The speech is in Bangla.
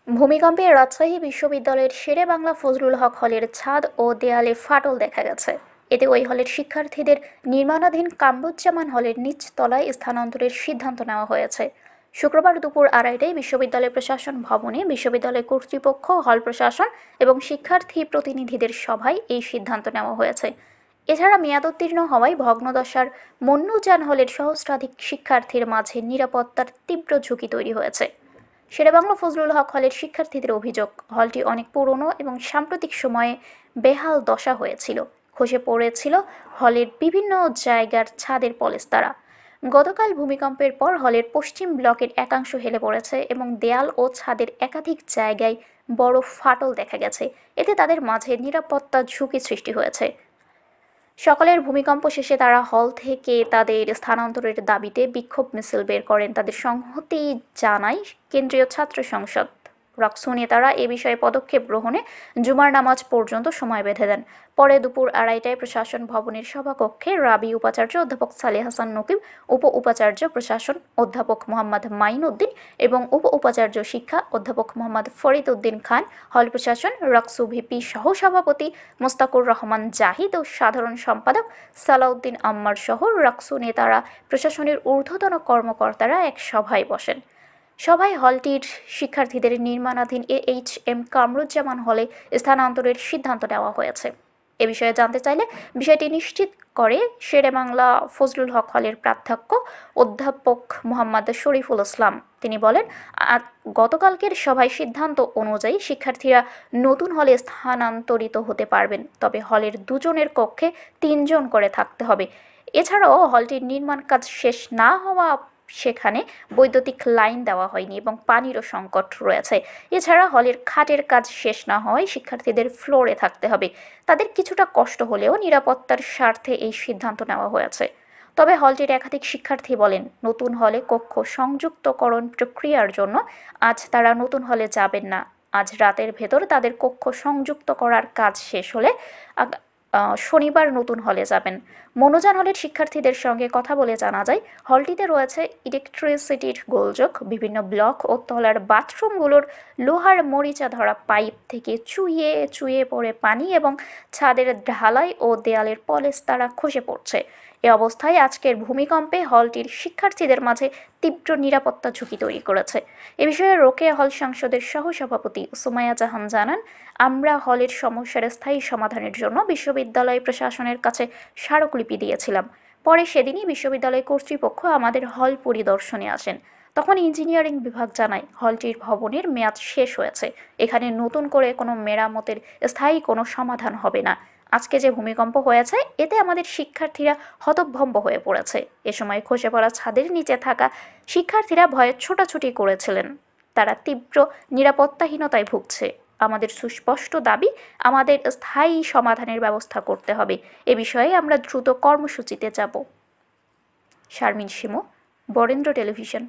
ভূমিকম্পে রাজশাহী বিশ্ববিদ্যালয়ের শেরেবাংলা ফজলুল হক হলের ছাদ ও দেয়ালে ফাটল দেখা গেছে। এতে ওই হলের শিক্ষার্থীদের নির্মাণাধীন কামরুজ্জামান হলের নিচ তলায় স্থানান্তরের সিদ্ধান্ত নেওয়া হয়েছে। শুক্রবার দুপুর 2:30টায় বিশ্ববিদ্যালয় প্রশাসন ভবনে বিশ্ববিদ্যালয় কর্তৃপক্ষ, হল প্রশাসন এবং শিক্ষার্থী প্রতিনিধিদের সভায় এই সিদ্ধান্ত নেওয়া হয়েছে। এছাড়া মেয়াদোত্তীর্ণ হওয়ায় ভগ্নদশার মন্নুজান হলের সহস্রাধিক শিক্ষার্থীর মাঝে নিরাপত্তার তীব্র ঝুঁকি তৈরি হয়েছে। শেরেবাংলা ফজলুল হক হলের শিক্ষার্থীদের অভিযোগ, হলটি অনেক পুরনো এবং সাম্প্রতিক সময়ে বেহাল দশা হয়েছিল। খসে পড়েছিল হলের বিভিন্ন জায়গার ছাদের পলেস্তারা। গতকাল ভূমিকম্পের পর হলের পশ্চিম ব্লকের একাংশ হেলে পড়েছে এবং দেয়াল ও ছাদের একাধিক জায়গায় বড় ফাটল দেখা গেছে। এতে তাদের মাঝে নিরাপত্তা ঝুঁকি সৃষ্টি হয়েছে। সকালের ভূমিকম্প শেষে তারা হল থেকে তাদের স্থানান্তরের দাবিতে বিক্ষোভ মিছিল বের করেন। তাদের সংহতি জানায় কেন্দ্রীয় ছাত্র সংসদ। রক্সু নেতারা এ বিষয়ে পদক্ষেপ গ্রহণে জুমার নামাজ পর্যন্ত সময় বেঁধে দেন। পরে দুপুর 2:30টায় প্রশাসন ভবনের সভাকক্ষে রাবি উপাচার্য অধ্যাপক সালেহ হাসান নকিব, উপ উপাচার্য প্রশাসন অধ্যাপক মোহাম্মদ মাইন উদ্দিন এবং উপ উপাচার্য শিক্ষা অধ্যাপক মোহাম্মদ ফরিদ উদ্দিন খান, হল প্রশাসন, রক্সু ভিপি সহ সভাপতি মোস্তাকুর রহমান জাহিদ ও সাধারণ সম্পাদক সালাউদ্দিন আম্মার সহ রক্সু নেতারা, প্রশাসনের ঊর্ধ্বতন কর্মকর্তারা এক সভায় বসেন। সভায় হলটির শিক্ষার্থীদের নির্মাণাধীন AHM কামরুজ্জামান হলে স্থানান্তরের সিদ্ধান্ত নেওয়া হয়েছে। এ বিষয়ে জানতে চাইলে বিষয়টি নিশ্চিত করে শেরেবাংলা ফজলুল হক হলের প্রাধ্যক্ষ অধ্যাপক মোহাম্মদ শরীফুল ইসলাম। তিনি বলেন, গতকালকের সভায় সিদ্ধান্ত অনুযায়ী শিক্ষার্থীরা নতুন হলে স্থানান্তরিত হতে পারবেন, তবে হলের 2জনের কক্ষে 3জন করে থাকতে হবে। এছাড়াও হলটির নির্মাণ কাজ শেষ না হওয়া সেখানে বৈদ্যুতিক লাইন দেওয়া হয়নি এবং পানিরও সংকট রয়েছে। এছাড়া হলের খাটের কাজ শেষ না হওয়ায় শিক্ষার্থীদের ফ্লোরে থাকতে হবে। তাদের কিছুটা কষ্ট হলেও নিরাপত্তার স্বার্থে এই সিদ্ধান্ত নেওয়া হয়েছে। তবে হলটির একাধিক শিক্ষার্থী বলেন, নতুন হলে কক্ষ সংযুক্তকরণ প্রক্রিয়ার জন্য আজ তারা নতুন হলে যাবেন না। আজ রাতের ভেতর তাদের কক্ষ সংযুক্ত করার কাজ শেষ হলে শনিবার নতুন হলে যাবেন। মনোজান হলের শিক্ষার্থীদের সঙ্গে কথা বলে জানা যায়, হলটিতে রয়েছে ইলেকট্রিসিটির গোলযোগ। বিভিন্ন ব্লক ও তলার বাথরুমগুলোর লোহার মরিচা ধরা পাইপ থেকে চুইয়ে চুইয়ে পড়ে পানি এবং ছাদের ঢালাই ও দেয়ালের পলেস্তারা খসে পড়ছে। এ অবস্থায় আজকের ভূমিকম্পে হলটির শিক্ষার্থীদের মাঝে তীব্র নিরাপত্তা ঝুঁকি তৈরি করেছে। এ বিষয়ে রোকেয়া হল সংসদের সহসভাপতি সুমাইয়া জাহান জানান, আমরা হলের সমস্যার স্থায়ী সমাধানের জন্য বিশ্ববিদ্যালয় প্রশাসনের কাছে স্মারকলিপি দিয়েছিলাম। পরে সেদিনই বিশ্ববিদ্যালয় কর্তৃপক্ষ আমাদের হল পরিদর্শনে আসেন। তখন ইঞ্জিনিয়ারিং বিভাগ জানায়, হলটির ভবনের মেয়াদ শেষ হয়েছে, এখানে নতুন করে কোনো মেরামতের স্থায়ী কোনো সমাধান হবে না। আজকে যে ভূমিকম্প হয়েছে এতে আমাদের শিক্ষার্থীরা হতভম্ব হয়ে পড়েছে। এ সময় খসে পড়া ছাদের নিচে থাকা শিক্ষার্থীরা ভয়ে ছোটাছুটি করেছিলেন। তারা তীব্র নিরাপত্তাহীনতায় ভুগছে। আমাদের সুস্পষ্ট দাবি, আমাদের স্থায়ী সমাধানের ব্যবস্থা করতে হবে। এ বিষয়ে আমরা দ্রুত কর্মসূচিতে যাব। শারমিন শিমু, বরেন্দ্র টেলিভিশন।